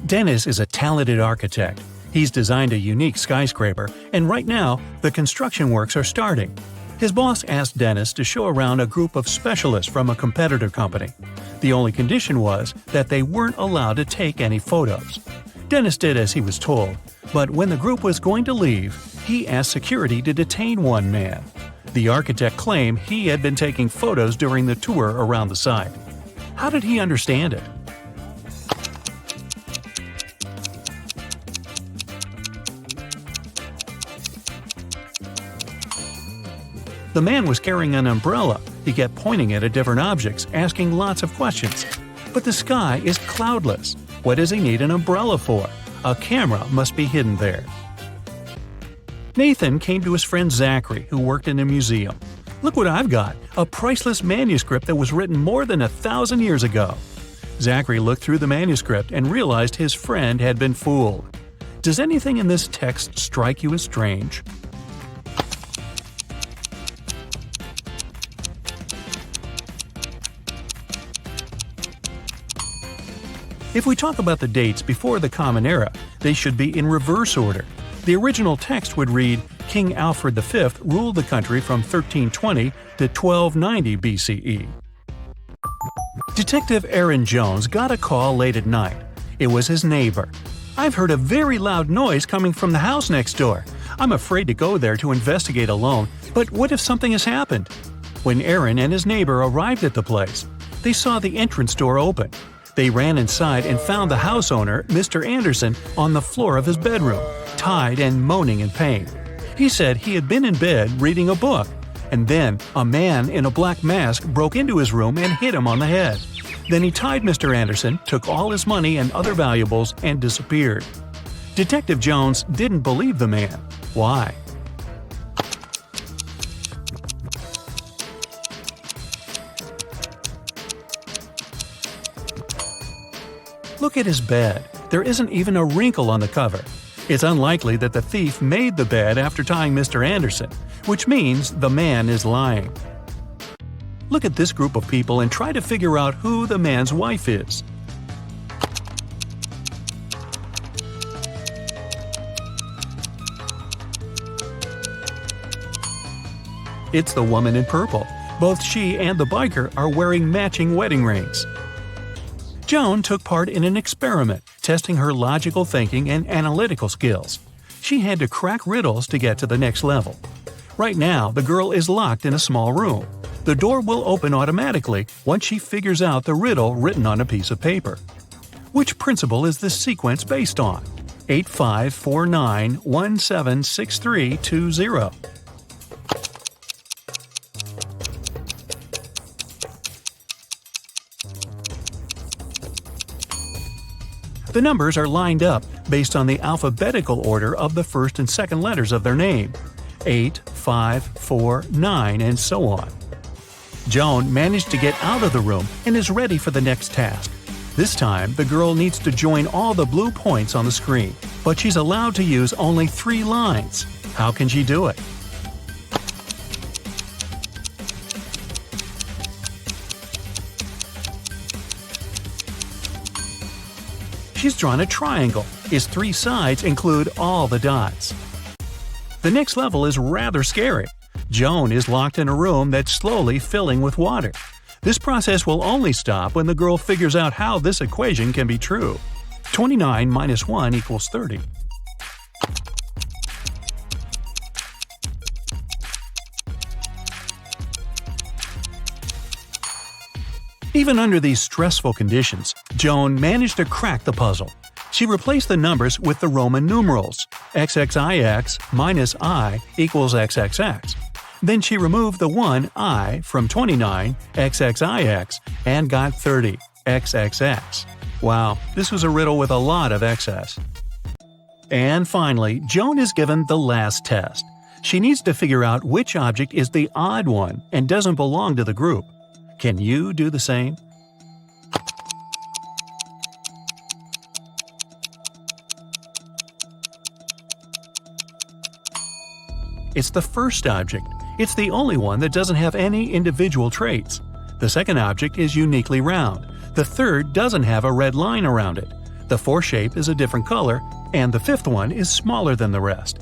Dennis is a talented architect. He's designed a unique skyscraper, and right now, the construction works are starting. His boss asked Dennis to show around a group of specialists from a competitor company. The only condition was that they weren't allowed to take any photos. Dennis did as he was told, but when the group was going to leave, he asked security to detain one man. The architect claimed he had been taking photos during the tour around the site. How did he understand it? The man was carrying an umbrella. He kept pointing it at different objects, asking lots of questions. But the sky is cloudless. What does he need an umbrella for? A camera must be hidden there. Nathan came to his friend Zachary, who worked in a museum. "Look what I've got, a priceless manuscript that was written more than 1,000 years ago." Zachary looked through the manuscript and realized his friend had been fooled. Does anything in this text strike you as strange? If we talk about the dates before the Common Era, they should be in reverse order. The original text would read, King Alfred V ruled the country from 1320 to 1290 BCE. Detective Aaron Jones got a call late at night. It was his neighbor. "I've heard a very loud noise coming from the house next door. I'm afraid to go there to investigate alone, but what if something has happened?" When Aaron and his neighbor arrived at the place, they saw the entrance door open. They ran inside and found the house owner, Mr. Anderson, on the floor of his bedroom, tied and moaning in pain. He said he had been in bed reading a book, and then a man in a black mask broke into his room and hit him on the head. Then he tied Mr. Anderson, took all his money and other valuables, and disappeared. Detective Jones didn't believe the man. Why? Look at his bed. There isn't even a wrinkle on the cover. It's unlikely that the thief made the bed after tying Mr. Anderson, which means the man is lying. Look at this group of people and try to figure out who the man's wife is. It's the woman in purple. Both she and the biker are wearing matching wedding rings. Joan took part in an experiment, testing her logical thinking and analytical skills. She had to crack riddles to get to the next level. Right now, the girl is locked in a small room. The door will open automatically once she figures out the riddle written on a piece of paper. Which principle is this sequence based on? 8549176320. The numbers are lined up based on the alphabetical order of the first and second letters of their name. 8, 5, 4, 9, and so on. Joan managed to get out of the room and is ready for the next task. This time, the girl needs to join all the blue points on the screen, but she's allowed to use only 3 lines. How can she do it? She's drawn a triangle. Its 3 sides include all the dots. The next level is rather scary. Joan is locked in a room that's slowly filling with water. This process will only stop when the girl figures out how this equation can be true. 29 minus 1 equals 30. Even under these stressful conditions, Joan managed to crack the puzzle. She replaced the numbers with the Roman numerals. XXIX minus I equals XXX. Then she removed the 1 I from 29 XXIX and got 30 XXX. Wow, this was a riddle with a lot of excess. And finally, Joan is given the last test. She needs to figure out which object is the odd one and doesn't belong to the group. Can you do the same? It's the first object. It's the only one that doesn't have any individual traits. The second object is uniquely round. The third doesn't have a red line around it. The fourth shape is a different color, and the fifth one is smaller than the rest.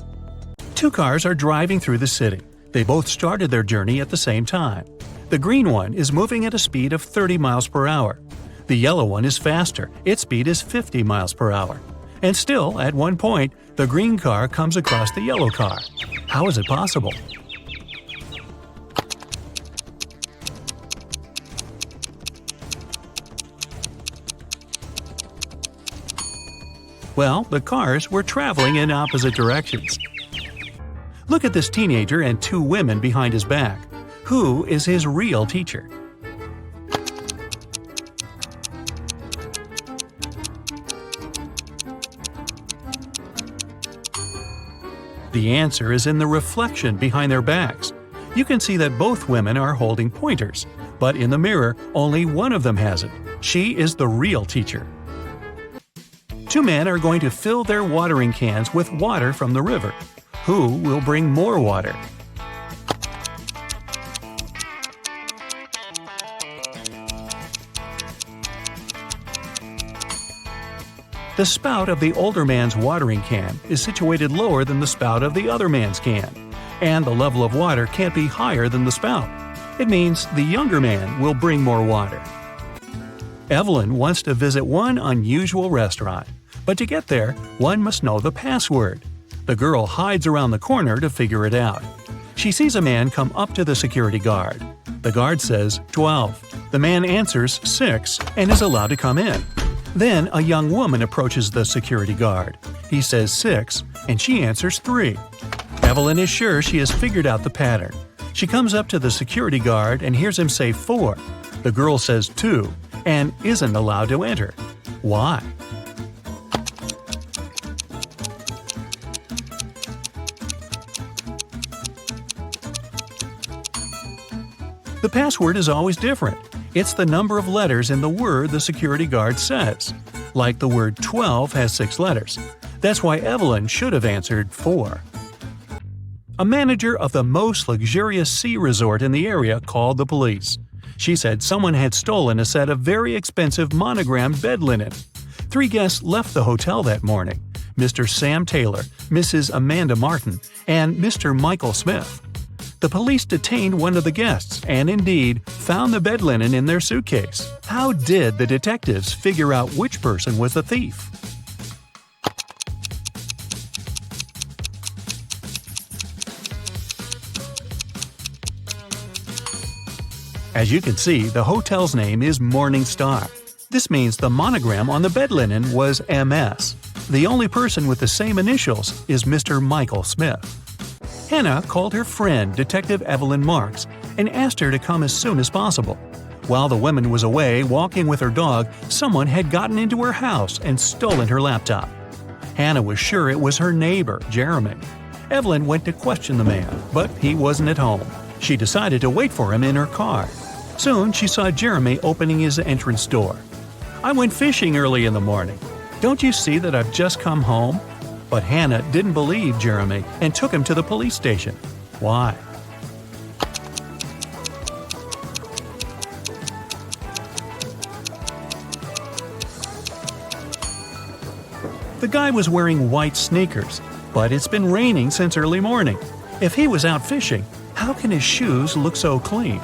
Two cars are driving through the city. They both started their journey at the same time. The green one is moving at a speed of 30 miles per hour. The yellow one is faster. Its speed is 50 miles per hour. And still, at one point, the green car comes across the yellow car. How is it possible? Well, the cars were traveling in opposite directions. Look at this teenager and two women behind his back. Who is his real teacher? The answer is in the reflection behind their backs. You can see that both women are holding pointers, but in the mirror, only one of them has it. She is the real teacher. Two men are going to fill their watering cans with water from the river. Who will bring more water? The spout of the older man's watering can is situated lower than the spout of the other man's can, and the level of water can't be higher than the spout. It means the younger man will bring more water. Evelyn wants to visit one unusual restaurant, but to get there, one must know the password. The girl hides around the corner to figure it out. She sees a man come up to the security guard. The guard says 12. The man answers 6 and is allowed to come in. Then a young woman approaches the security guard. He says 6 and she answers 3. Evelyn is sure she has figured out the pattern. She comes up to the security guard and hears him say 4. The girl says 2 and isn't allowed to enter. Why? The password is always different. It's the number of letters in the word the security guard says. Like the word 12 has 6 letters. That's why Evelyn should have answered 4. A manager of the most luxurious sea resort in the area called the police. She said someone had stolen a set of very expensive monogrammed bed linen. 3 guests left the hotel that morning: Mr. Sam Taylor, Mrs. Amanda Martin, and Mr. Michael Smith. The police detained one of the guests and indeed found the bed linen in their suitcase. How did the detectives figure out which person was the thief? As you can see, the hotel's name is Morning Star. This means the monogram on the bed linen was MS. The only person with the same initials is Mr. Michael Smith. Hannah called her friend, Detective Evelyn Marks, and asked her to come as soon as possible. While the woman was away walking with her dog, someone had gotten into her house and stolen her laptop. Hannah was sure it was her neighbor, Jeremy. Evelyn went to question the man, but he wasn't at home. She decided to wait for him in her car. Soon she saw Jeremy opening his entrance door. "I went fishing early in the morning. Don't you see that I've just come home?" But Hannah didn't believe Jeremy and took him to the police station. Why? The guy was wearing white sneakers, but it's been raining since early morning. If he was out fishing, how can his shoes look so clean?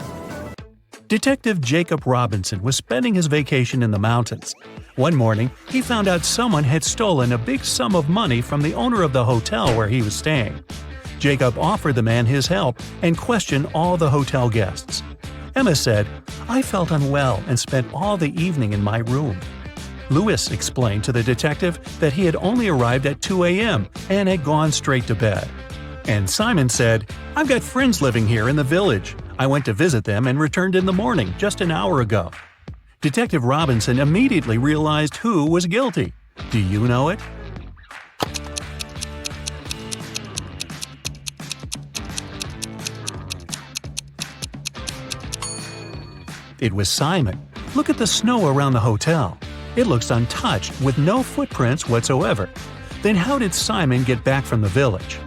Detective Jacob Robinson was spending his vacation in the mountains. One morning, he found out someone had stolen a big sum of money from the owner of the hotel where he was staying. Jacob offered the man his help and questioned all the hotel guests. Emma said, "I felt unwell and spent all the evening in my room." Lewis explained to the detective that he had only arrived at 2 a.m. and had gone straight to bed. And Simon said, "I've got friends living here in the village. I went to visit them and returned in the morning, just an hour ago." Detective Robinson immediately realized who was guilty. Do you know it? It was Simon. Look at the snow around the hotel. It looks untouched with no footprints whatsoever. Then how did Simon get back from the village?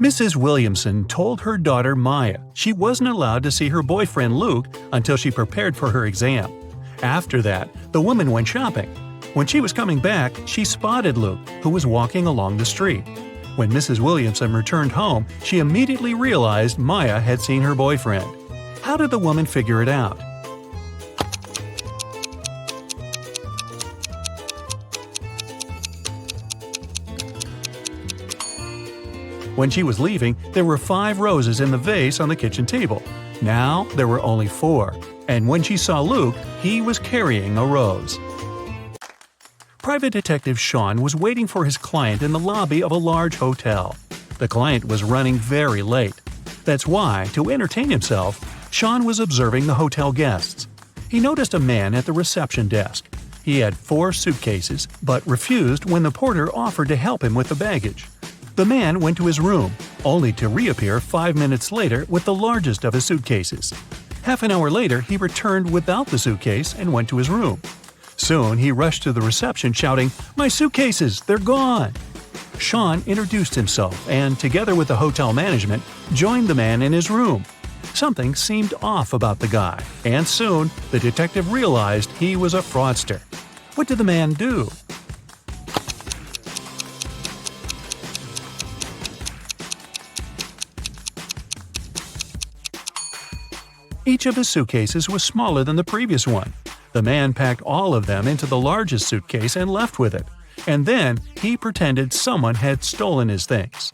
Mrs. Williamson told her daughter Maya she wasn't allowed to see her boyfriend Luke until she prepared for her exam. After that, the woman went shopping. When she was coming back, she spotted Luke, who was walking along the street. When Mrs. Williamson returned home, she immediately realized Maya had seen her boyfriend. How did the woman figure it out? When she was leaving, there were 5 roses in the vase on the kitchen table. Now there were only 4, and when she saw Luke, he was carrying a rose. Private Detective Sean was waiting for his client in the lobby of a large hotel. The client was running very late. That's why, to entertain himself, Sean was observing the hotel guests. He noticed a man at the reception desk. He had 4 suitcases, but refused when the porter offered to help him with the baggage. The man went to his room, only to reappear 5 minutes later with the largest of his suitcases. Half an hour later, he returned without the suitcase and went to his room. Soon, he rushed to the reception shouting, "My suitcases! They're gone!" Sean introduced himself and, together with the hotel management, joined the man in his room. Something seemed off about the guy, and soon the detective realized he was a fraudster. What did the man do? Each of his suitcases was smaller than the previous one. The man packed all of them into the largest suitcase and left with it. And then he pretended someone had stolen his things.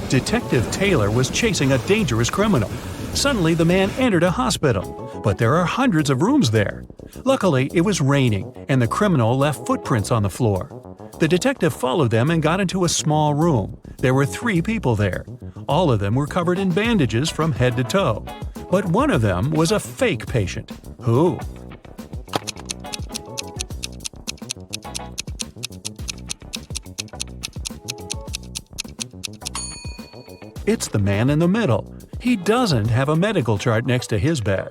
Detective Taylor was chasing a dangerous criminal. Suddenly, the man entered a hospital, but there are hundreds of rooms there. Luckily, it was raining, and the criminal left footprints on the floor. The detective followed them and got into a small room. There were 3 people there. All of them were covered in bandages from head to toe. But one of them was a fake patient. Who? It's the man in the middle. He doesn't have a medical chart next to his bed.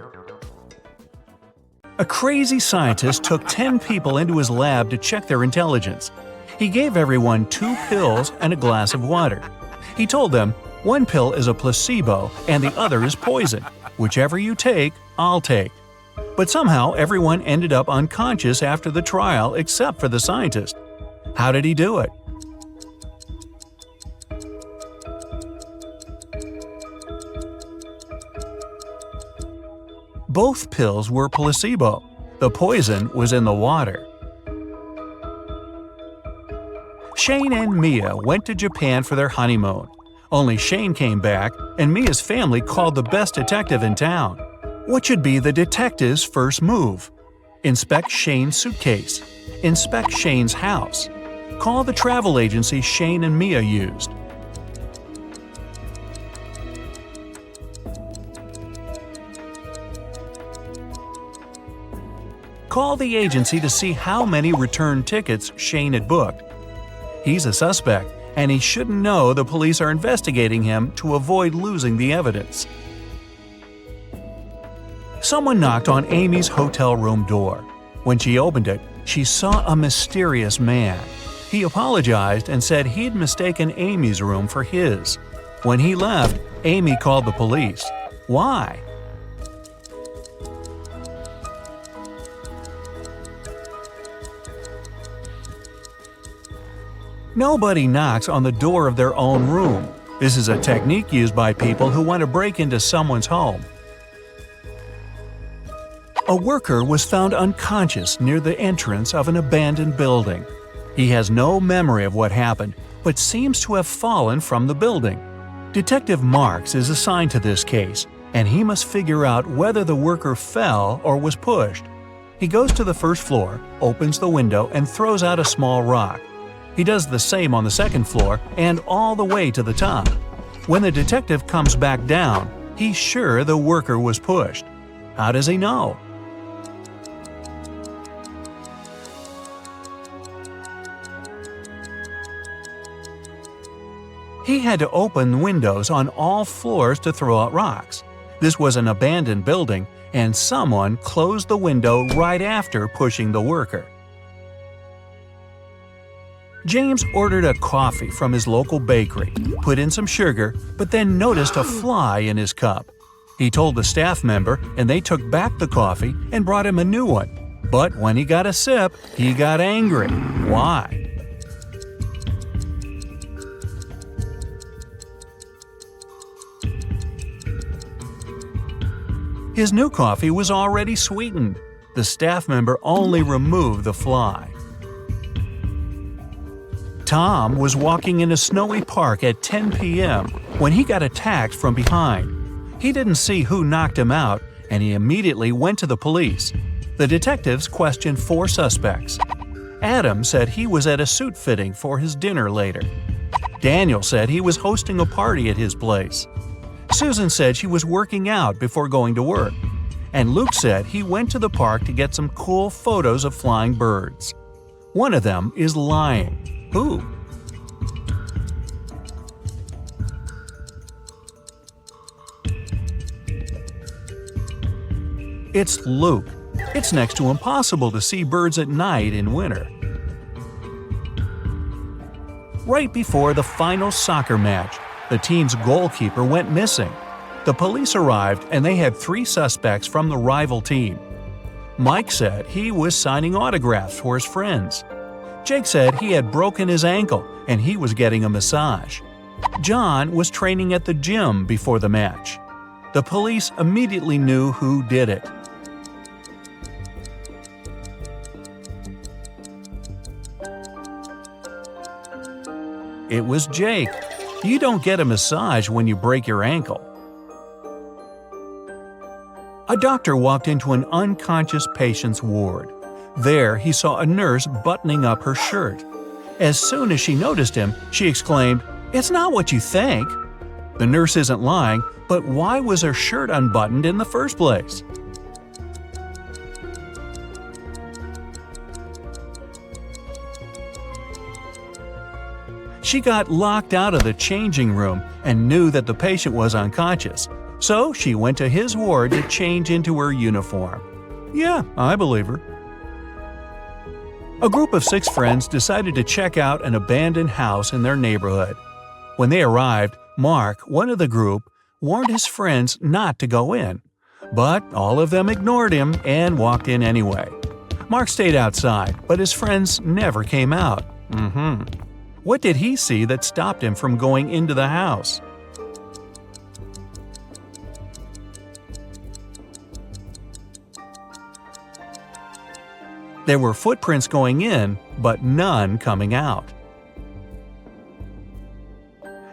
A crazy scientist took 10 people into his lab to check their intelligence. He gave everyone 2 pills and a glass of water. He told them, "One pill is a placebo and the other is poison. Whichever you take, I'll take." But somehow everyone ended up unconscious after the trial except for the scientist. How did he do it? Both pills were placebo. The poison was in the water. Shane and Mia went to Japan for their honeymoon. Only Shane came back, and Mia's family called the best detective in town. What should be the detective's first move? Inspect Shane's suitcase. Inspect Shane's house. Call the travel agency Shane and Mia used. Call the agency to see how many return tickets Shane had booked. He's a suspect, and he shouldn't know the police are investigating him to avoid losing the evidence. Someone knocked on Amy's hotel room door. When she opened it, she saw a mysterious man. He apologized and said he'd mistaken Amy's room for his. When he left, Amy called the police. Why? Nobody knocks on the door of their own room. This is a technique used by people who want to break into someone's home. A worker was found unconscious near the entrance of an abandoned building. He has no memory of what happened, but seems to have fallen from the building. Detective Marks is assigned to this case, and he must figure out whether the worker fell or was pushed. He goes to the first floor, opens the window, and throws out a small rock. He does the same on the second floor and all the way to the top. When the detective comes back down, he's sure the worker was pushed. How does he know? He had to open windows on all floors to throw out rocks. This was an abandoned building, and someone closed the window right after pushing the worker. James ordered a coffee from his local bakery, put in some sugar, but then noticed a fly in his cup. He told the staff member, and they took back the coffee and brought him a new one. But when he got a sip, he got angry. Why? His new coffee was already sweetened. The staff member only removed the fly. Tom was walking in a snowy park at 10 p.m. when he got attacked from behind. He didn't see who knocked him out, and he immediately went to the police. The detectives questioned 4 suspects. Adam said he was at a suit fitting for his dinner later. Daniel said he was hosting a party at his place. Susan said she was working out before going to work. And Luke said he went to the park to get some cool photos of flying birds. One of them is lying. Who? It's Luke. It's next to impossible to see birds at night in winter. Right before the final soccer match, the team's goalkeeper went missing. The police arrived and they had 3 suspects from the rival team. Mike said he was signing autographs for his friends. Jake said he had broken his ankle and he was getting a massage. John was training at the gym before the match. The police immediately knew who did it. It was Jake. You don't get a massage when you break your ankle. A doctor walked into an unconscious patient's ward. There, he saw a nurse buttoning up her shirt. As soon as she noticed him, she exclaimed, "It's not what you think." The nurse isn't lying, but why was her shirt unbuttoned in the first place? She got locked out of the changing room and knew that the patient was unconscious, so she went to his ward to change into her uniform. Yeah, I believe her. A group of 6 friends decided to check out an abandoned house in their neighborhood. When they arrived, Mark, one of the group, warned his friends not to go in. But all of them ignored him and walked in anyway. Mark stayed outside, but his friends never came out. What did he see that stopped him from going into the house? There were footprints going in, but none coming out.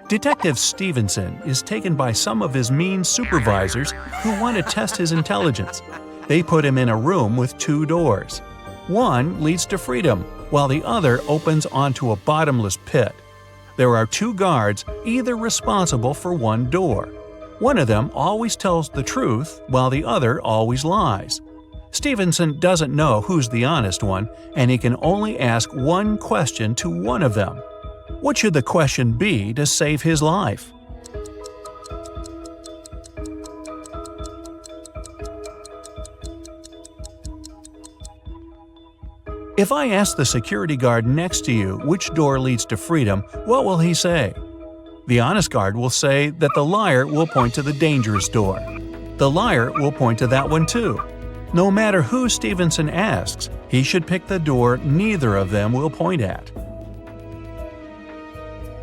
Detective Stevenson is taken by some of his mean supervisors who want to test his intelligence. They put him in a room with 2 doors. One leads to freedom, while the other opens onto a bottomless pit. There are 2 guards, either responsible for one door. One of them always tells the truth, while the other always lies. Stevenson doesn't know who's the honest one, and he can only ask one question to one of them. What should the question be to save his life? If I ask the security guard next to you which door leads to freedom, what will he say? The honest guard will say that the liar will point to the dangerous door. The liar will point to that one too. No matter who Stevenson asks, he should pick the door neither of them will point at.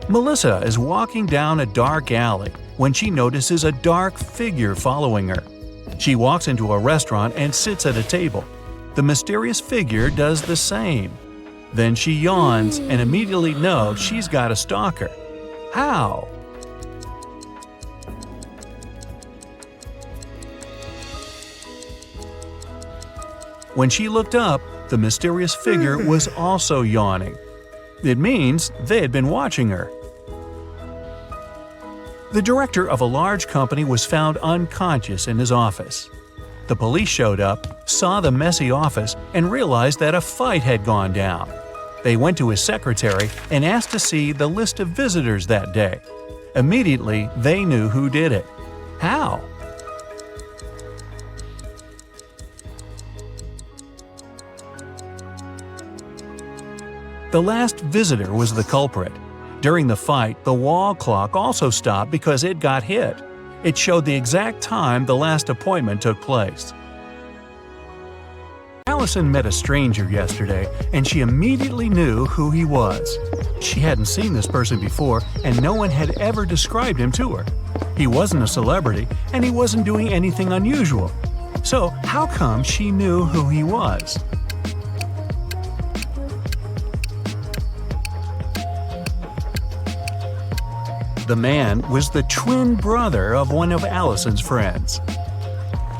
Melissa is walking down a dark alley when she notices a dark figure following her. She walks into a restaurant and sits at a table. The mysterious figure does the same. Then she yawns and immediately knows she's got a stalker. How? When she looked up, the mysterious figure was also yawning. It means they had been watching her. The director of a large company was found unconscious in his office. The police showed up, saw the messy office, and realized that a fight had gone down. They went to his secretary and asked to see the list of visitors that day. Immediately, they knew who did it. How? The last visitor was the culprit. During the fight, the wall clock also stopped because it got hit. It showed the exact time the last appointment took place. Allison met a stranger yesterday, and she immediately knew who he was. She hadn't seen this person before, and no one had ever described him to her. He wasn't a celebrity, and he wasn't doing anything unusual. So, how come she knew who he was? The man was the twin brother of one of Allison's friends.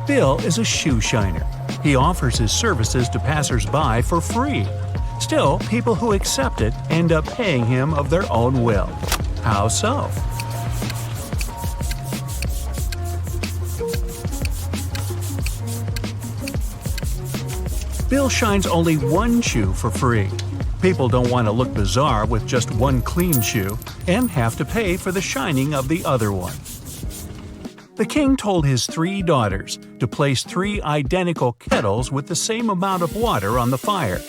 Bill is a shoe shiner. He offers his services to passers-by for free. Still, people who accept it end up paying him of their own will. How so? Bill shines only one shoe for free. People don't want to look bizarre with just one clean shoe and have to pay for the shining of the other one. The king told his 3 daughters to place 3 identical kettles with the same amount of water on the fire.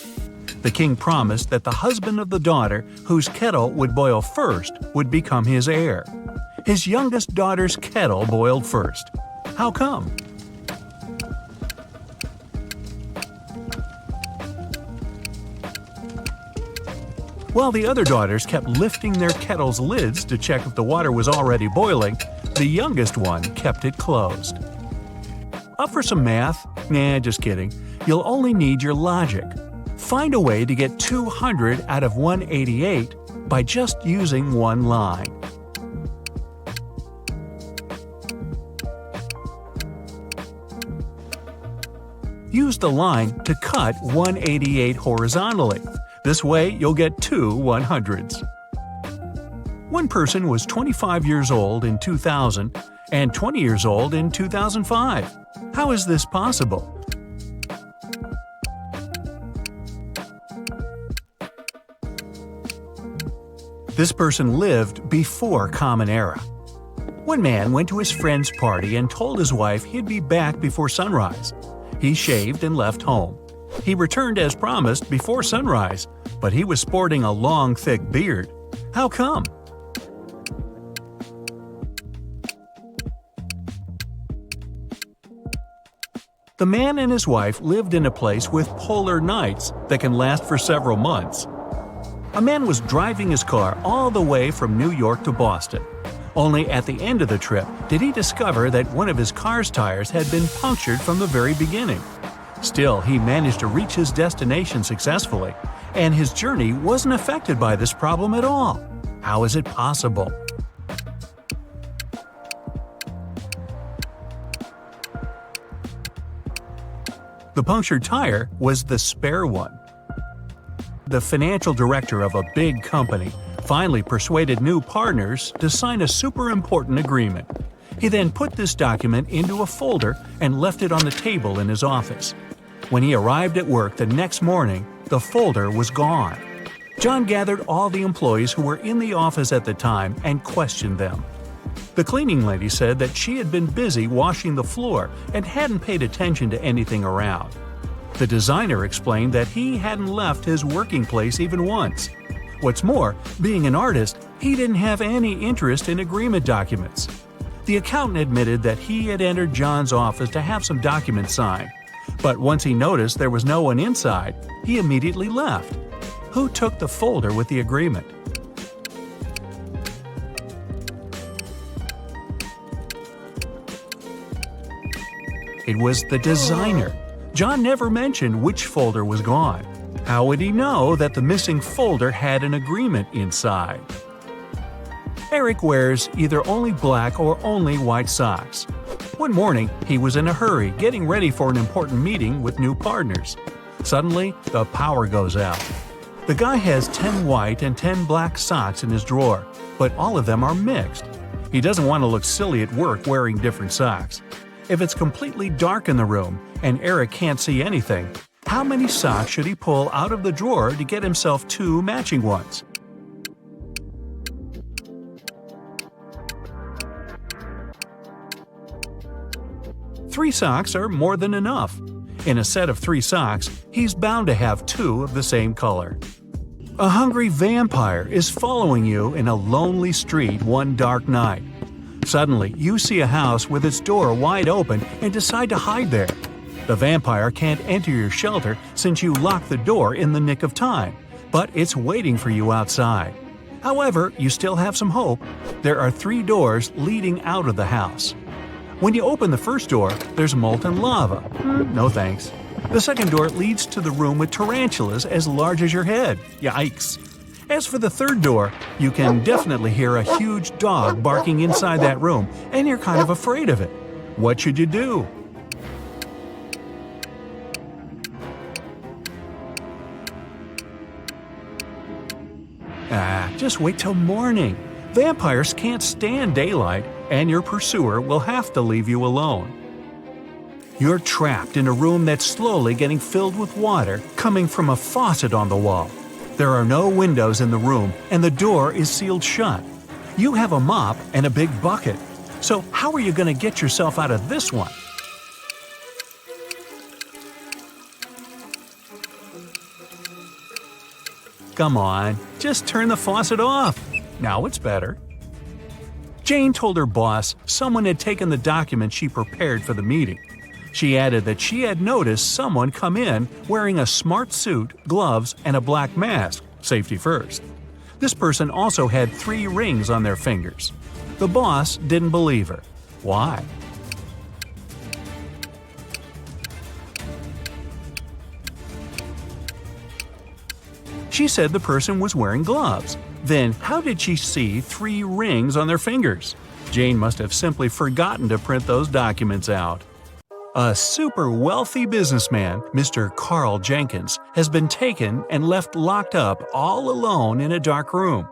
The king promised that the husband of the daughter whose kettle would boil first would become his heir. His youngest daughter's kettle boiled first. How come? While the other daughters kept lifting their kettle's lids to check if the water was already boiling, the youngest one kept it closed. Up for some math? Nah, just kidding. You'll only need your logic. Find a way to get 200 out of 188 by just using one line. Use the line to cut 188 horizontally. This way, you'll get 2 100s. One person was 25 years old in 2000 and 20 years old in 2005. How is this possible? This person lived before Common Era. One man went to his friend's party and told his wife he'd be back before sunrise. He shaved and left home. He returned as promised before sunrise, but he was sporting a long, thick beard. How come? The man and his wife lived in a place with polar nights that can last for several months. A man was driving his car all the way from New York to Boston. Only at the end of the trip did he discover that one of his car's tires had been punctured from the very beginning. Still, he managed to reach his destination successfully, and his journey wasn't affected by this problem at all. How is it possible? The punctured tire was the spare one. The financial director of a big company finally persuaded new partners to sign a super important agreement. He then put this document into a folder and left it on the table in his office. When he arrived at work the next morning, the folder was gone. John gathered all the employees who were in the office at the time and questioned them. The cleaning lady said that she had been busy washing the floor and hadn't paid attention to anything around. The designer explained that he hadn't left his working place even once. What's more, being an artist, he didn't have any interest in agreement documents. The accountant admitted that he had entered John's office to have some documents signed. But once he noticed there was no one inside, he immediately left. Who took the folder with the agreement? It was the designer. John never mentioned which folder was gone. How would he know that the missing folder had an agreement inside? Eric wears either only black or only white socks. One morning, he was in a hurry getting ready for an important meeting with new partners. Suddenly, the power goes out. The guy has 10 white and 10 black socks in his drawer, but all of them are mixed. He doesn't want to look silly at work wearing different socks. If it's completely dark in the room and Eric can't see anything, how many socks should he pull out of the drawer to get himself 2 matching ones? Three socks are more than enough. In a set of 3 socks, he's bound to have 2 of the same color. A hungry vampire is following you in a lonely street one dark night. Suddenly, you see a house with its door wide open and decide to hide there. The vampire can't enter your shelter since you locked the door in the nick of time, but it's waiting for you outside. However, you still have some hope. There are 3 doors leading out of the house. When you open the first door, there's molten lava. No thanks. The second door leads to the room with tarantulas as large as your head. Yikes. As for the third door, you can definitely hear a huge dog barking inside that room, and you're kind of afraid of it. What should you do? Just wait till morning. Vampires can't stand daylight, and your pursuer will have to leave you alone. You're trapped in a room that's slowly getting filled with water coming from a faucet on the wall. There are no windows in the room, and the door is sealed shut. You have a mop and a big bucket. So how are you going to get yourself out of this one? Come on, just turn the faucet off. Now it's better. Jane told her boss someone had taken the document she prepared for the meeting. She added that she had noticed someone come in wearing a smart suit, gloves, and a black mask, safety first. This person also had 3 rings on their fingers. The boss didn't believe her. Why? She said the person was wearing gloves. Then how did she see 3 rings on their fingers? Jane must have simply forgotten to print those documents out. A super wealthy businessman, Mr. Carl Jenkins, has been taken and left locked up all alone in a dark room.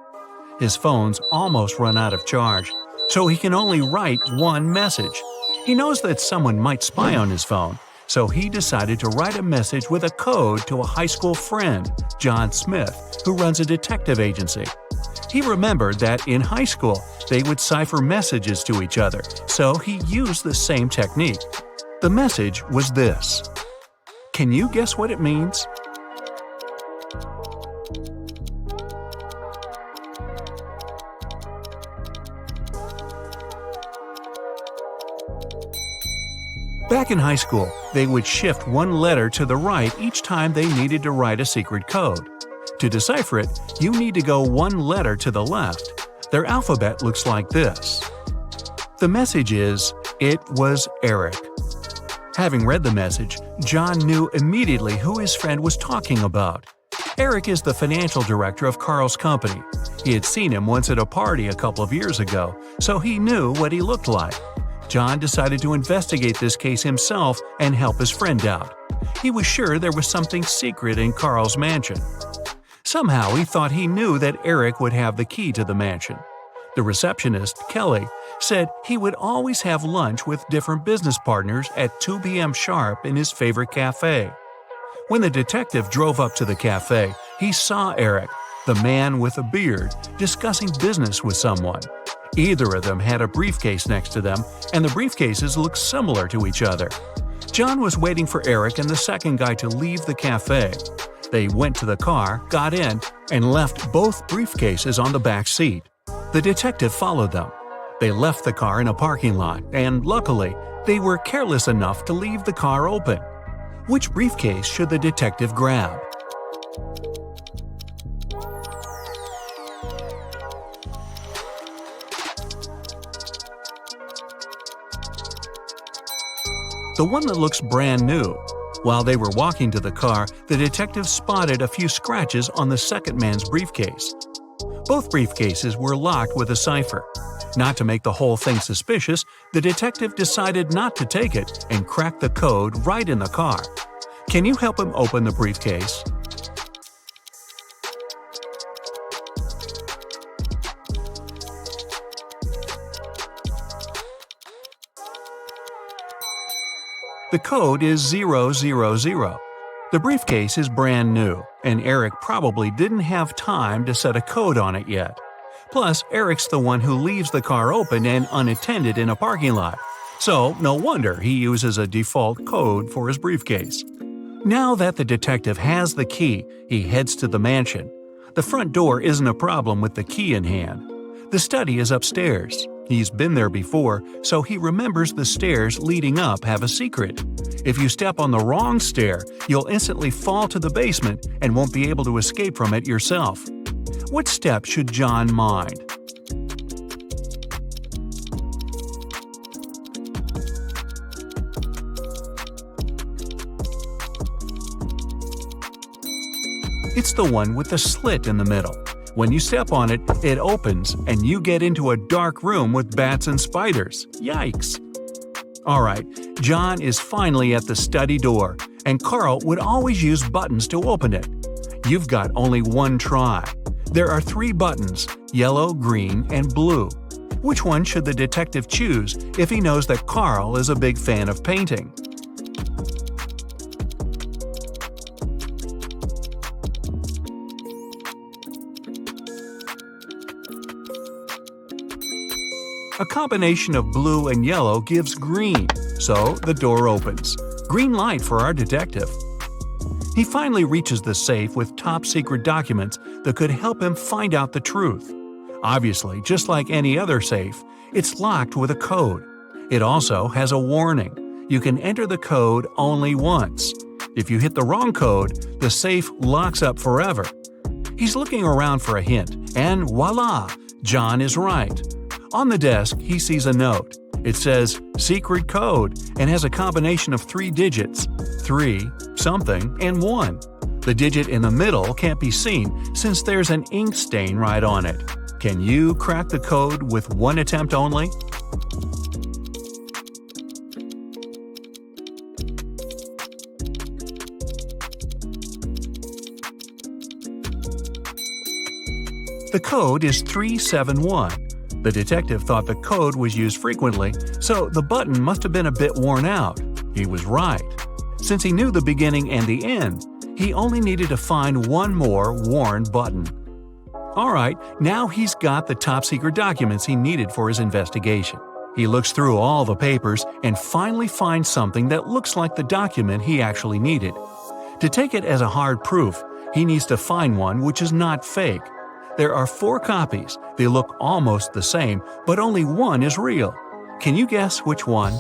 His phone's almost run out of charge, so he can only write one message. He knows that someone might spy on his phone, so he decided to write a message with a code to a high school friend, John Smith, who runs a detective agency. He remembered that in high school they would cipher messages to each other, so he used the same technique. The message was this. Can you guess what it means? Back in high school, they would shift one letter to the right each time they needed to write a secret code. To decipher it, you need to go one letter to the left. Their alphabet looks like this. The message is, "It was Eric." Having read the message, John knew immediately who his friend was talking about. Eric is the financial director of Carl's company. He had seen him once at a party a couple of years ago, so he knew what he looked like. John decided to investigate this case himself and help his friend out. He was sure there was something secret in Carl's mansion. Somehow he thought he knew that Eric would have the key to the mansion. The receptionist, Kelly, said he would always have lunch with different business partners at 2 p.m. sharp in his favorite cafe. When the detective drove up to the cafe, he saw Eric, the man with a beard, discussing business with someone. Either of them had a briefcase next to them, and the briefcases looked similar to each other. John was waiting for Eric and the second guy to leave the cafe. They went to the car, got in, and left both briefcases on the back seat. The detective followed them. They left the car in a parking lot, and luckily, they were careless enough to leave the car open. Which briefcase should the detective grab? The one that looks brand new. While they were walking to the car, the detective spotted a few scratches on the second man's briefcase. Both briefcases were locked with a cipher. Not to make the whole thing suspicious, the detective decided not to take it and cracked the code right in the car. Can you help him open the briefcase? The code is 000. The briefcase is brand new, and Eric probably didn't have time to set a code on it yet. Plus, Eric's the one who leaves the car open and unattended in a parking lot, so no wonder he uses a default code for his briefcase. Now that the detective has the key, he heads to the mansion. The front door isn't a problem with the key in hand. The study is upstairs. He's been there before, so he remembers the stairs leading up have a secret. If you step on the wrong stair, you'll instantly fall to the basement and won't be able to escape from it yourself. What step should John mind? It's the one with the slit in the middle. When you step on it, it opens and you get into a dark room with bats and spiders. Yikes! Alright, John is finally at the study door, and Carl would always use buttons to open it. You've got only one try. There are 3 buttons, yellow, green, and blue. Which one should the detective choose if he knows that Carl is a big fan of painting? A combination of blue and yellow gives green, so the door opens. Green light for our detective. He finally reaches the safe with top-secret documents that could help him find out the truth. Obviously, just like any other safe, it's locked with a code. It also has a warning. You can enter the code only once. If you hit the wrong code, the safe locks up forever. He's looking around for a hint, and voila! John is right. On the desk, he sees a note. It says, "Secret code," and has a combination of 3 digits, 3, something, and 1. The digit in the middle can't be seen since there's an ink stain right on it. Can you crack the code with one attempt only? The code is 371. The detective thought the code was used frequently, so the button must have been a bit worn out. He was right. Since he knew the beginning and the end, he only needed to find one more worn button. Alright, now he's got the top-secret documents he needed for his investigation. He looks through all the papers and finally finds something that looks like the document he actually needed. To take it as a hard proof, he needs to find one which is not fake. There are 4 copies. They look almost the same, but only one is real. Can you guess which one?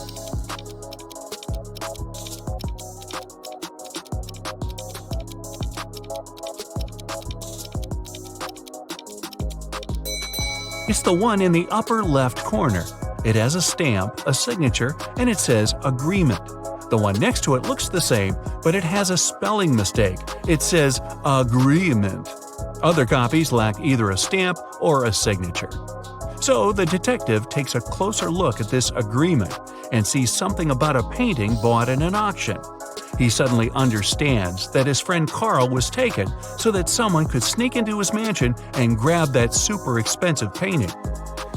It's the one in the upper left corner. It has a stamp, a signature, and it says agreement. The one next to it looks the same, but it has a spelling mistake. It says agreement. Other copies lack either a stamp or a signature. So the detective takes a closer look at this agreement and sees something about a painting bought in an auction. He suddenly understands that his friend Carl was taken so that someone could sneak into his mansion and grab that super expensive painting.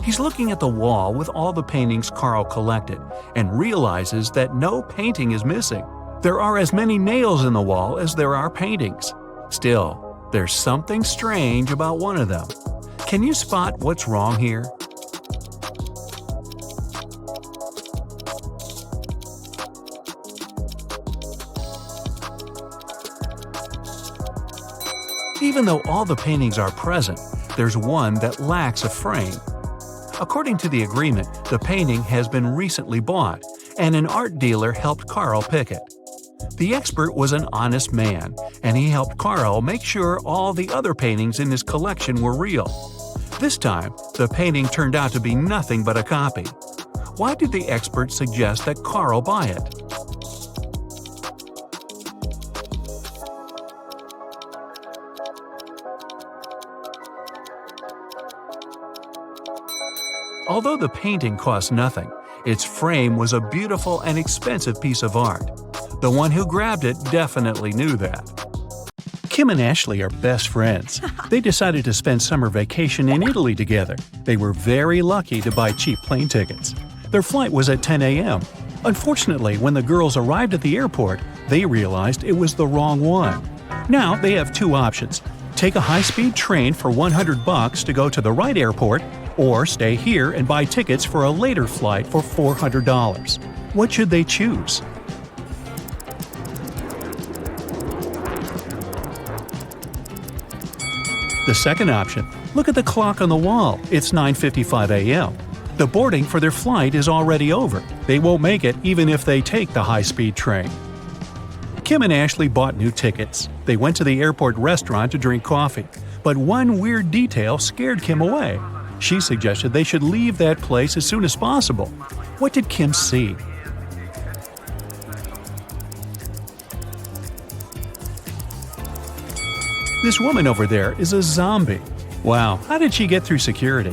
He's looking at the wall with all the paintings Carl collected and realizes that no painting is missing. There are as many nails in the wall as there are paintings. Still, there's something strange about one of them. Can you spot what's wrong here? Even though all the paintings are present, there's one that lacks a frame. According to the agreement, the painting has been recently bought, and an art dealer helped Carl pick it. The expert was an honest man, and he helped Carl make sure all the other paintings in his collection were real. This time, the painting turned out to be nothing but a copy. Why did the expert suggest that Carl buy it? Although the painting cost nothing, its frame was a beautiful and expensive piece of art. The one who grabbed it definitely knew that. Kim and Ashley are best friends. They decided to spend summer vacation in Italy together. They were very lucky to buy cheap plane tickets. Their flight was at 10 a.m. Unfortunately, when the girls arrived at the airport, they realized it was the wrong one. Now they have 2 options. Take a high-speed train for $100 to go to the right airport, or stay here and buy tickets for a later flight for $400. What should they choose? The second option. Look at the clock on the wall. It's 9:55 a.m. The boarding for their flight is already over. They won't make it even if they take the high-speed train. Kim and Ashley bought new tickets. They went to the airport restaurant to drink coffee. But one weird detail scared Kim away. She suggested they should leave that place as soon as possible. What did Kim see? This woman over there is a zombie. Wow, how did she get through security?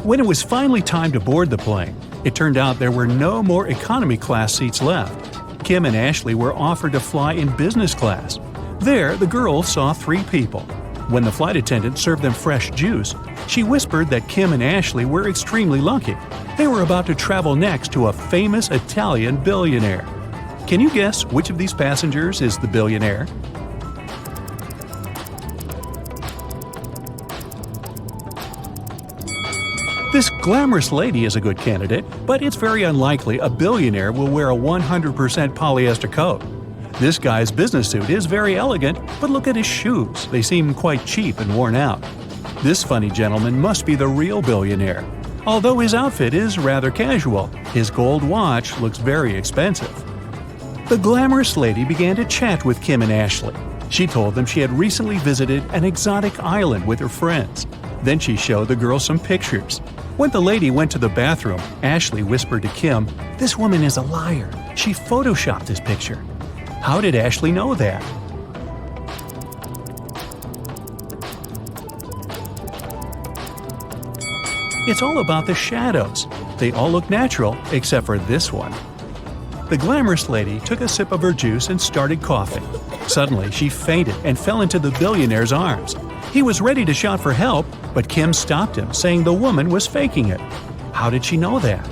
When it was finally time to board the plane, it turned out there were no more economy class seats left. Kim and Ashley were offered to fly in business class. There, the girls saw 3 people. When the flight attendant served them fresh juice, she whispered that Kim and Ashley were extremely lucky. They were about to travel next to a famous Italian billionaire. Can you guess which of these passengers is the billionaire? This glamorous lady is a good candidate, but it's very unlikely a billionaire will wear a 100% polyester coat. This guy's business suit is very elegant, but look at his shoes. They seem quite cheap and worn out. This funny gentleman must be the real billionaire. Although his outfit is rather casual, his gold watch looks very expensive. The glamorous lady began to chat with Kim and Ashley. She told them she had recently visited an exotic island with her friends. Then she showed the girls some pictures. When the lady went to the bathroom, Ashley whispered to Kim, "This woman is a liar. She photoshopped this picture." How did Ashley know that? It's all about the shadows. They all look natural except for this one. The glamorous lady took a sip of her juice and started coughing. Suddenly, she fainted and fell into the billionaire's arms. He was ready to shout for help, but Kim stopped him, saying the woman was faking it. How did she know that?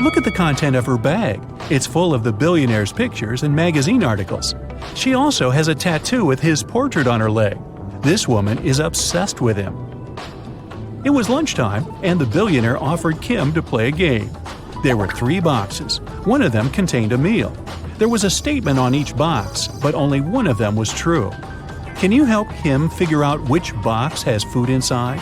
Look at the content of her bag. It's full of the billionaire's pictures and magazine articles. She also has a tattoo with his portrait on her leg. This woman is obsessed with him. It was lunchtime, and the billionaire offered Kim to play a game. There were 3 boxes. One of them contained a meal. There was a statement on each box, but only one of them was true. Can you help Kim figure out which box has food inside?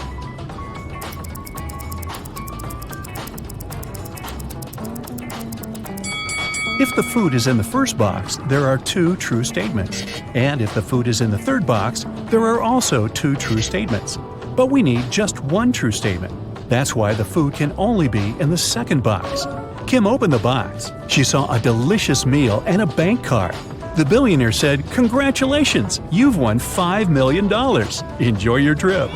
If the food is in the first box, there are 2 true statements. And if the food is in the third box, there are also 2 true statements. But we need just 1 true statement. That's why the food can only be in the second box. Kim opened the box. She saw a delicious meal and a bank card. The billionaire said, "Congratulations, you've won $5 million. Enjoy your trip."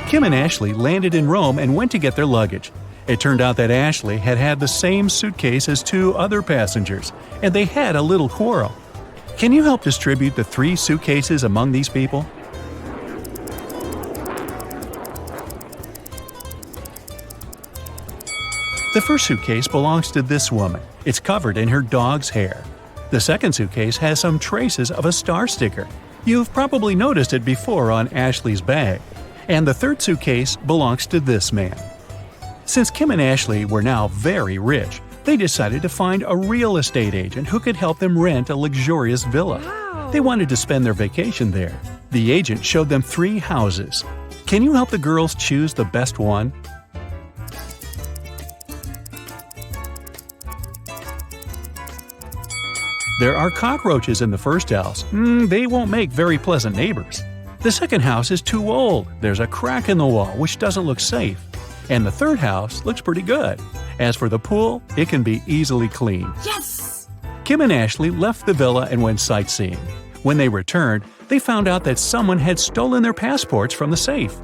Kim and Ashley landed in Rome and went to get their luggage. It turned out that Ashley had had the same suitcase as 2 other passengers, and they had a little quarrel. Can you help distribute the 3 suitcases among these people? The first suitcase belongs to this woman. It's covered in her dog's hair. The second suitcase has some traces of a star sticker. You've probably noticed it before on Ashley's bag. And the third suitcase belongs to this man. Since Kim and Ashley were now very rich, they decided to find a real estate agent who could help them rent a luxurious villa. Wow. They wanted to spend their vacation there. The agent showed them 3 houses. Can you help the girls choose the best one? There are cockroaches in the first house. They won't make very pleasant neighbors. The second house is too old. There's a crack in the wall, which doesn't look safe. And the third house looks pretty good. As for the pool, it can be easily cleaned. Yes! Kim and Ashley left the villa and went sightseeing. When they returned, they found out that someone had stolen their passports from the safe.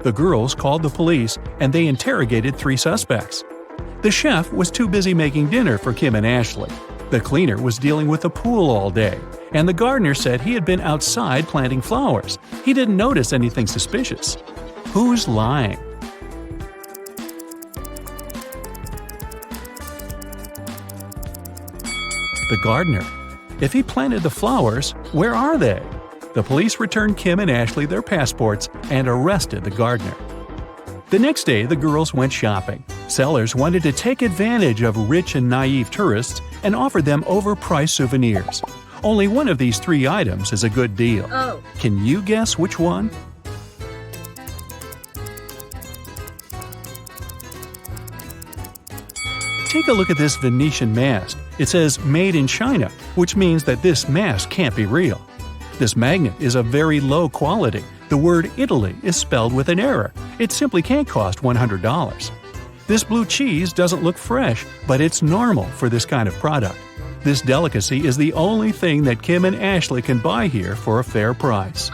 The girls called the police, and they interrogated 3 suspects. The chef was too busy making dinner for Kim and Ashley. The cleaner was dealing with the pool all day, and the gardener said he had been outside planting flowers. He didn't notice anything suspicious. Who's lying? The gardener. If he planted the flowers, where are they? The police returned Kim and Ashley their passports and arrested the gardener. The next day, the girls went shopping. Sellers wanted to take advantage of rich and naive tourists and offered them overpriced souvenirs. Only one of these three items is a good deal. Oh. Can you guess which one? Take a look at this Venetian mask. It says "Made in China," which means that this mask can't be real. This magnet is of very low quality. The word Italy is spelled with an error. It simply can't cost $100. This blue cheese doesn't look fresh, but it's normal for this kind of product. This delicacy is the only thing that Kim and Ashley can buy here for a fair price.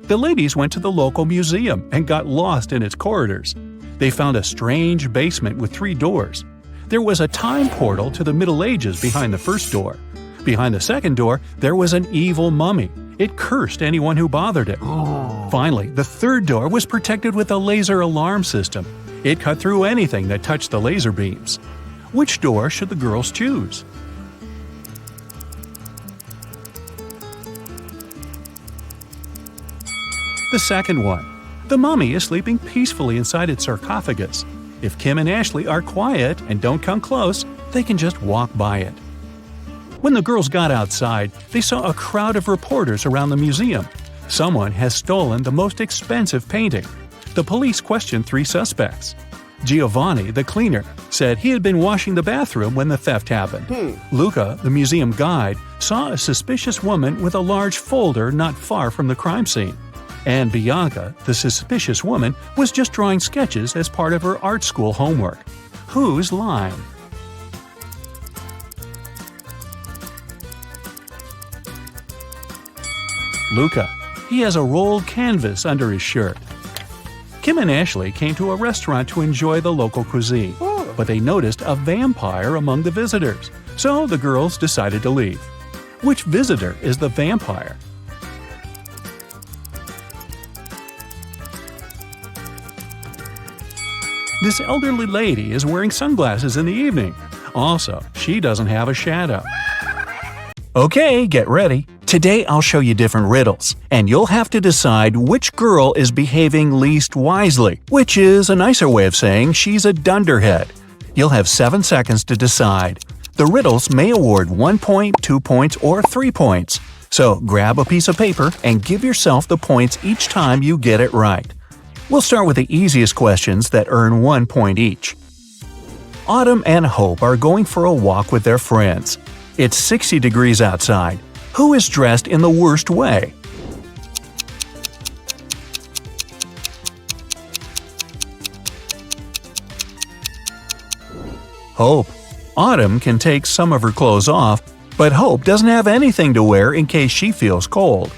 The ladies went to the local museum and got lost in its corridors. They found a strange basement with 3 doors. There was a time portal to the Middle Ages behind the first door. Behind the second door, there was an evil mummy. It cursed anyone who bothered it. Finally, the third door was protected with a laser alarm system. It cut through anything that touched the laser beams. Which door should the girls choose? The second one. The mummy is sleeping peacefully inside its sarcophagus. If Kim and Ashley are quiet and don't come close, they can just walk by it. When the girls got outside, they saw a crowd of reporters around the museum. Someone has stolen the most expensive painting. The police questioned 3 suspects. Giovanni, the cleaner, said he had been washing the bathroom when the theft happened. Luca, the museum guide, saw a suspicious woman with a large folder not far from the crime scene. And Bianca, the suspicious woman, was just drawing sketches as part of her art school homework. Who's lying? Luca. He has a rolled canvas under his shirt. Kim and Ashley came to a restaurant to enjoy the local cuisine, but they noticed a vampire among the visitors, so the girls decided to leave. Which visitor is the vampire? This elderly lady is wearing sunglasses in the evening. Also, she doesn't have a shadow. Okay, get ready. Today I'll show you different riddles, and you'll have to decide which girl is behaving least wisely, which is a nicer way of saying she's a dunderhead. You'll have 7 seconds to decide. The riddles may award 1 point, 2 points, or 3 points. So grab a piece of paper and give yourself the points each time you get it right. We'll start with the easiest questions that earn 1 point each. Autumn and Hope are going for a walk with their friends. It's 60 degrees outside. Who is dressed in the worst way? Hope. Autumn can take some of her clothes off, but Hope doesn't have anything to wear in case she feels cold.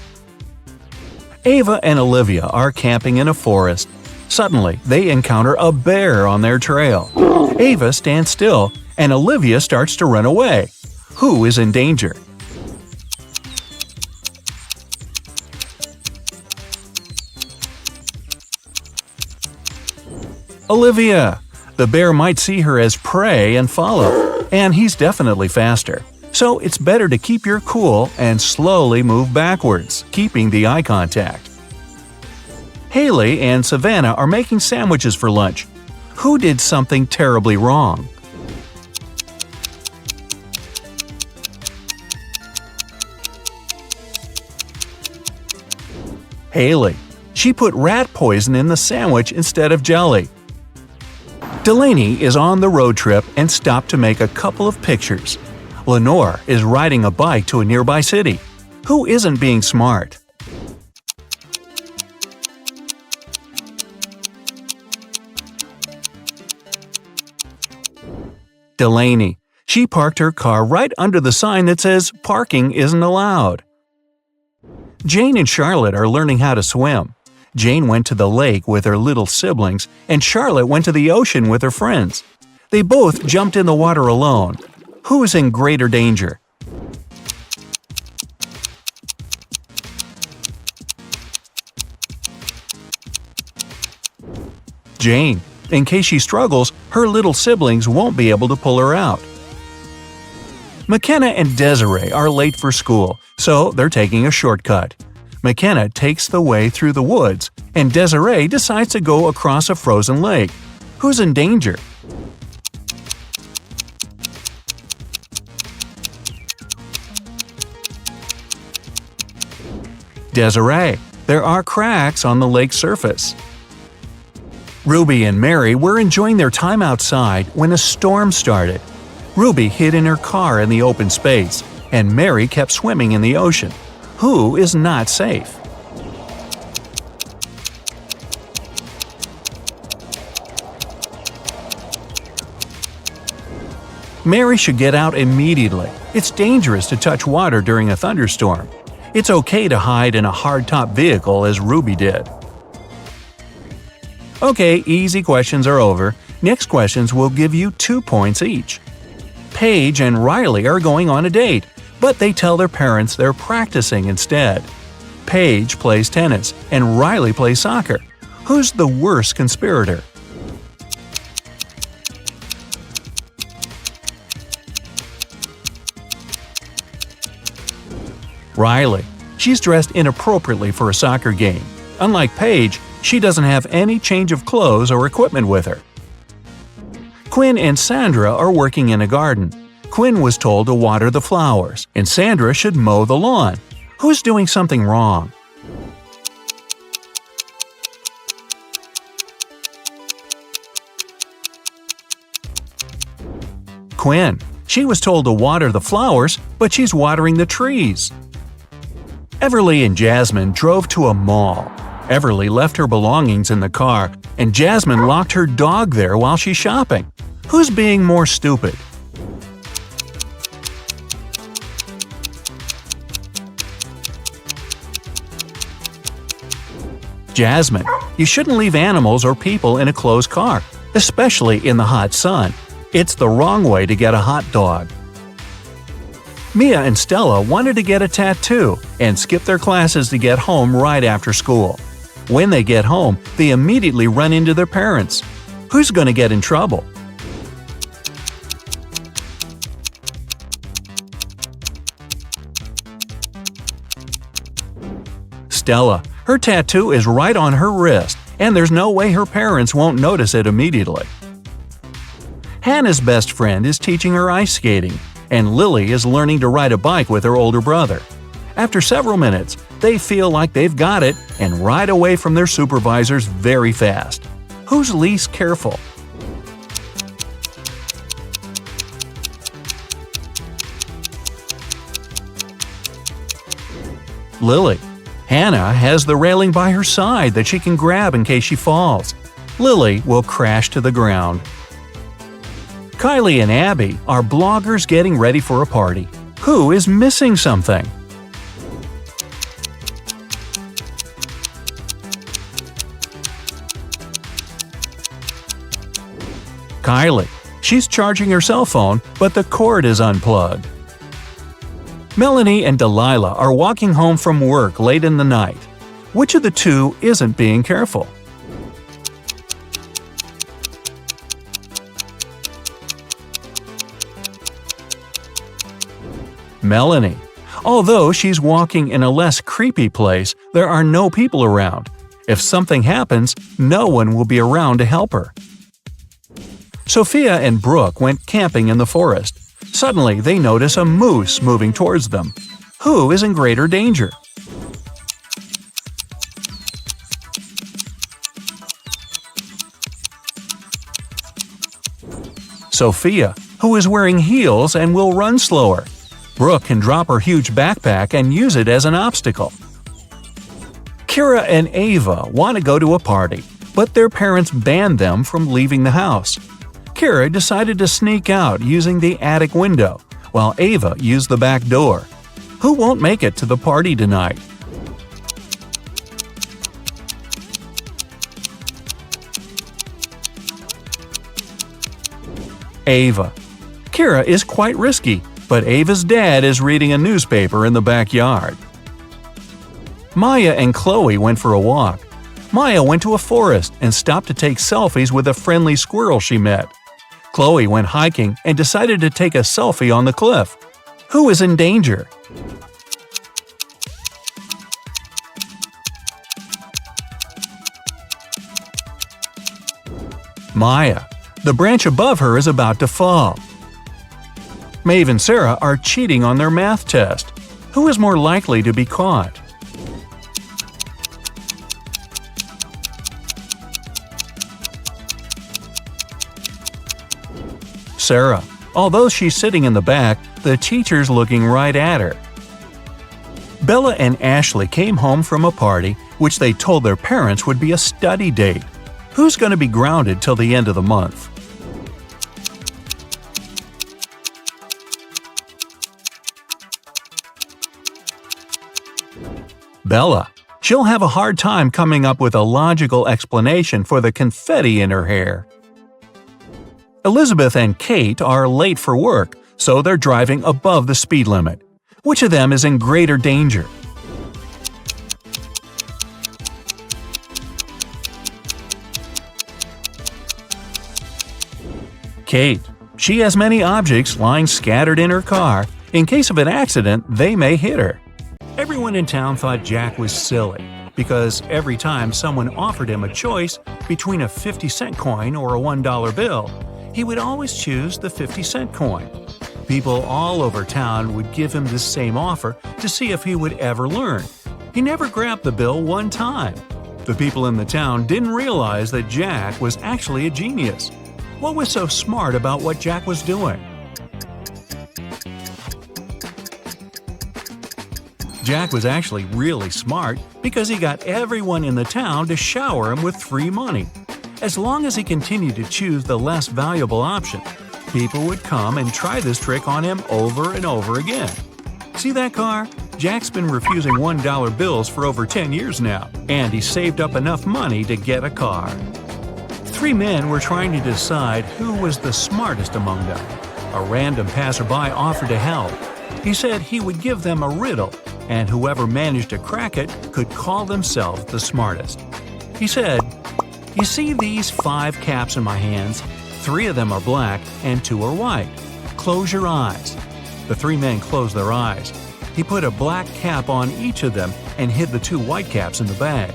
Ava and Olivia are camping in a forest. Suddenly, they encounter a bear on their trail. Ava stands still, and Olivia starts to run away. Who is in danger? Olivia. The bear might see her as prey and follow, and he's definitely faster. So it's better to keep your cool and slowly move backwards, keeping the eye contact. Haley and Savannah are making sandwiches for lunch. Who did something terribly wrong? Haley. She put rat poison in the sandwich instead of jelly. Delaney is on the road trip and stopped to make a couple of pictures. Lenore is riding a bike to a nearby city. Who isn't being smart? Delaney. She parked her car right under the sign that says "Parking isn't allowed." Jane and Charlotte are learning how to swim. Jane went to the lake with her little siblings, and Charlotte went to the ocean with her friends. They both jumped in the water alone. Who is in greater danger? Jane. In case she struggles, her little siblings won't be able to pull her out. McKenna and Desiree are late for school, so they're taking a shortcut. McKenna takes the way through the woods, and Desiree decides to go across a frozen lake. Who's in danger? Desiree. There are cracks on the lake's surface. Ruby and Mary were enjoying their time outside when a storm started. Ruby hid in her car in the open space, and Mary kept swimming in the ocean. Who is not safe? Mary should get out immediately. It's dangerous to touch water during a thunderstorm. It's okay to hide in a hardtop vehicle as Ruby did. Okay, easy questions are over. Next questions will give you 2 points each. Paige and Riley are going on a date, but they tell their parents they're practicing instead. Paige plays tennis and Riley plays soccer. Who's the worst conspirator? Riley. She's dressed inappropriately for a soccer game. Unlike Paige, she doesn't have any change of clothes or equipment with her. Quinn and Sandra are working in a garden. Quinn was told to water the flowers, and Sandra should mow the lawn. Who's doing something wrong? Quinn. She was told to water the flowers, but she's watering the trees. Everly and Jasmine drove to a mall. Everly left her belongings in the car, and Jasmine locked her dog there while she's shopping. Who's being more stupid? Jasmine. You shouldn't leave animals or people in a closed car, especially in the hot sun. It's the wrong way to get a hot dog. Mia and Stella wanted to get a tattoo and skip their classes to get home right after school. When they get home, they immediately run into their parents. Who's going to get in trouble? Stella. Her tattoo is right on her wrist, and there's no way her parents won't notice it immediately. Hannah's best friend is teaching her ice skating, and Lily is learning to ride a bike with her older brother. After several minutes, they feel like they've got it and ride away from their supervisors very fast. Who's least careful? Lily. Hannah has the railing by her side that she can grab in case she falls. Lily will crash to the ground. Kylie and Abby are bloggers getting ready for a party. Who is missing something? Kylie. She's charging her cell phone, but the cord is unplugged. Melanie and Delilah are walking home from work late in the night. Which of the two isn't being careful? Melanie. Although she's walking in a less creepy place, there are no people around. If something happens, no one will be around to help her. Sophia and Brooke went camping in the forest. Suddenly, they notice a moose moving towards them. Who is in greater danger? Sophia, who is wearing heels and will run slower. Brooke can drop her huge backpack and use it as an obstacle. Kira and Ava want to go to a party, but their parents banned them from leaving the house. Kira decided to sneak out using the attic window, while Ava used the back door. Who won't make it to the party tonight? Ava. Kira is quite risky, but Ava's dad is reading a newspaper in the backyard. Maya and Chloe went for a walk. Maya went to a forest and stopped to take selfies with a friendly squirrel she met. Chloe went hiking and decided to take a selfie on the cliff. Who is in danger? Maya. The branch above her is about to fall. Maeve and Sarah are cheating on their math test. Who is more likely to be caught? Sarah. Although she's sitting in the back, the teacher's looking right at her. Bella and Ashley came home from a party which they told their parents would be a study date. Who's going to be grounded till the end of the month? Bella. She'll have a hard time coming up with a logical explanation for the confetti in her hair. Elizabeth and Kate are late for work, so they're driving above the speed limit. Which of them is in greater danger? Kate. She has many objects lying scattered in her car. In case of an accident, they may hit her. Everyone in town thought Jack was silly, because every time someone offered him a choice between a 50-cent coin or a $1 bill, he would always choose the 50-cent coin. People all over town would give him this same offer to see if he would ever learn. He never grabbed the bill one time. The people in the town didn't realize that Jack was actually a genius. What was so smart about what Jack was doing? Jack was actually really smart because he got everyone in the town to shower him with free money. As long as he continued to choose the less valuable option, people would come and try this trick on him over and over again. See that car? Jack's been refusing $1 bills for over 10 years now, and he saved up enough money to get a car. 3 men were trying to decide who was the smartest among them. A random passerby offered to help. He said he would give them a riddle, and whoever managed to crack it could call themselves the smartest. He said, "You see these 5 caps in my hands? 3 of them are black and 2 are white. Close your eyes." The 3 men closed their eyes. He put a black cap on each of them and hid the 2 white caps in the bag.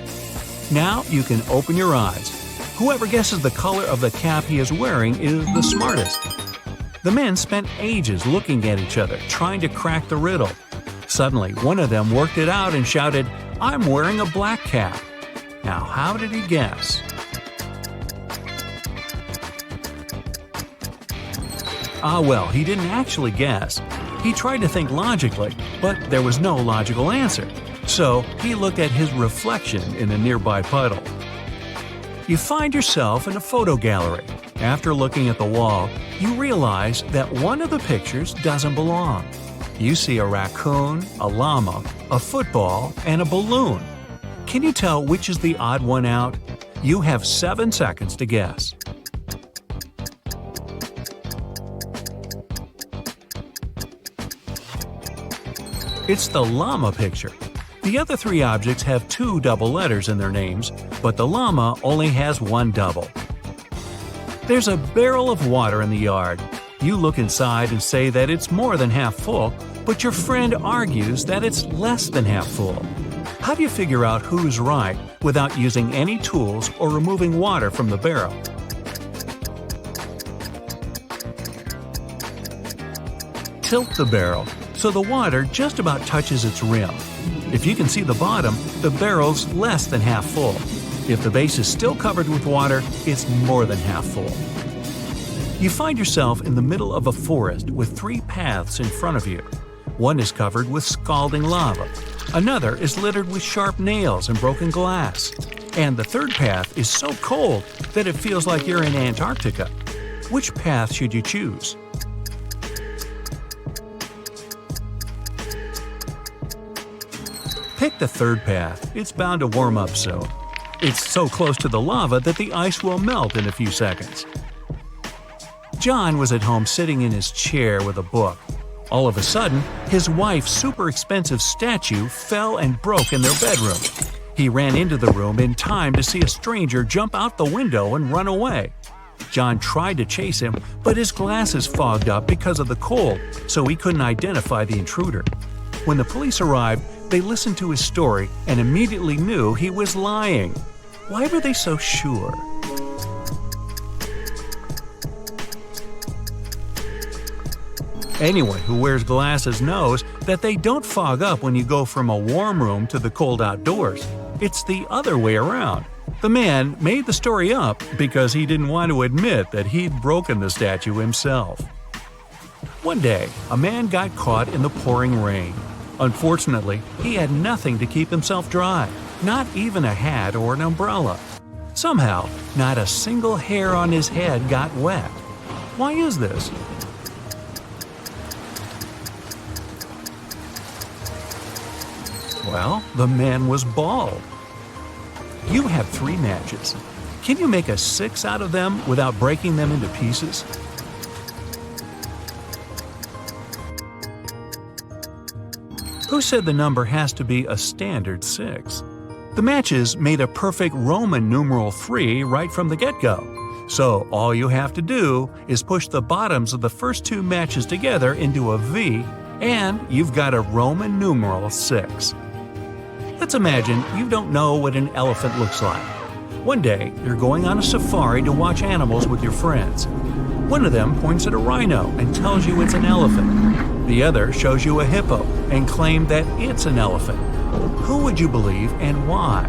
"Now you can open your eyes. Whoever guesses the color of the cap he is wearing is the smartest." The men spent ages looking at each other, trying to crack the riddle. Suddenly, one of them worked it out and shouted, "I'm wearing a black cap." Now, how did he guess? Well, he didn't actually guess. He tried to think logically, but there was no logical answer. So, he looked at his reflection in a nearby puddle. You find yourself in a photo gallery. After looking at the wall, you realize that one of the pictures doesn't belong. You see a raccoon, a llama, a football, and a balloon. Can you tell which is the odd one out? You have 7 seconds to guess. It's the llama picture. The other 3 objects have 2 double letters in their names, but the llama only has 1 double. There's a barrel of water in the yard. You look inside and say that it's more than half full, but your friend argues that it's less than half full. How do you figure out who's right without using any tools or removing water from the barrel? Tilt the barrel so the water just about touches its rim. If you can see the bottom, the barrel's less than half full. If the base is still covered with water, it's more than half full. You find yourself in the middle of a forest with 3 paths in front of you. One is covered with scalding lava. Another is littered with sharp nails and broken glass. And the third path is so cold that it feels like you're in Antarctica. Which path should you choose? Pick the third path. It's bound to warm up soon. It's so close to the lava that the ice will melt in a few seconds. John was at home sitting in his chair with a book. All of a sudden, his wife's super expensive statue fell and broke in their bedroom. He ran into the room in time to see a stranger jump out the window and run away. John tried to chase him, but his glasses fogged up because of the cold, so he couldn't identify the intruder. When the police arrived, they listened to his story and immediately knew he was lying. Why were they so sure? Anyone who wears glasses knows that they don't fog up when you go from a warm room to the cold outdoors. It's the other way around. The man made the story up because he didn't want to admit that he'd broken the statue himself. One day, a man got caught in the pouring rain. Unfortunately, he had nothing to keep himself dry, not even a hat or an umbrella. Somehow, not a single hair on his head got wet. Why is this? Well, the man was bald. You have 3 matches. Can you make a 6 out of them without breaking them into pieces? Who said the number has to be a standard 6? The matches made a perfect Roman numeral 3 right from the get-go. So all you have to do is push the bottoms of the first 2 matches together into a V, and you've got a Roman numeral 6. Let's imagine you don't know what an elephant looks like. One day, you're going on a safari to watch animals with your friends. One of them points at a rhino and tells you it's an elephant. The other shows you a hippo and claims that it's an elephant. Who would you believe and why?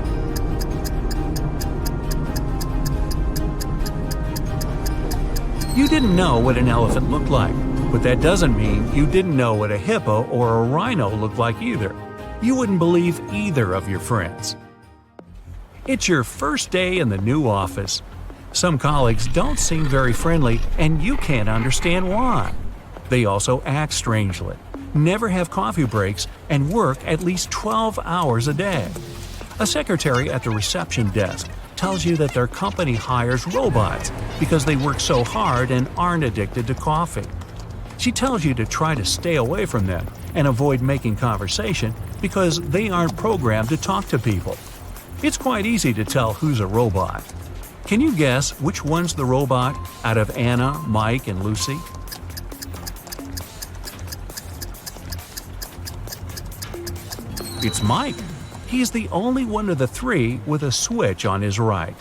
You didn't know what an elephant looked like, but that doesn't mean you didn't know what a hippo or a rhino looked like either. You wouldn't believe either of your friends. It's your first day in the new office. Some colleagues don't seem very friendly, and you can't understand why. They also act strangely, never have coffee breaks, and work at least 12 hours a day. A secretary at the reception desk tells you that their company hires robots because they work so hard and aren't addicted to coffee. She tells you to try to stay away from them and avoid making conversation because they aren't programmed to talk to people. It's quite easy to tell who's a robot. Can you guess which one's the robot out of Anna, Mike, and Lucy? It's Mike. He's the only one of the 3 with a switch on his right.